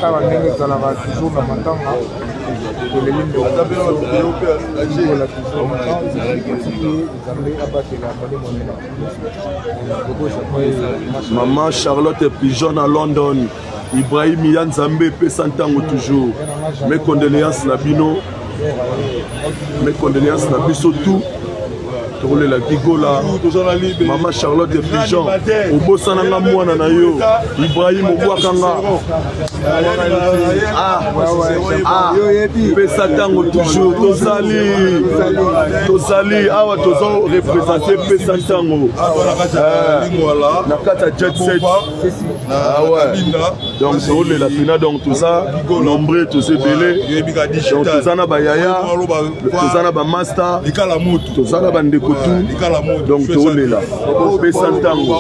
Tala ndenge ezalaka toujours na matanga toleli ndeko Maman Charlotte Pigeon à London, Ibrahim Yanzambe Pesantango toujours. Mes condoléances na bino, mes condoléances na biso tout. Tole la Gigola, Maman Charlotte Pigeon, Obosananga mwana na yo, Ibrahim Obwakanga. Pesantango toujours, Tozali, awa tozo représenter Pesantango. Nakata Jet Set. Ah ouais. Donc tole la fina donc tout ça, nombreux tous ces belés. Donc tout ça na ba yaya, tout ça na ba master, tout ça na ba ndeko tout. Donc tole la. Pesantango.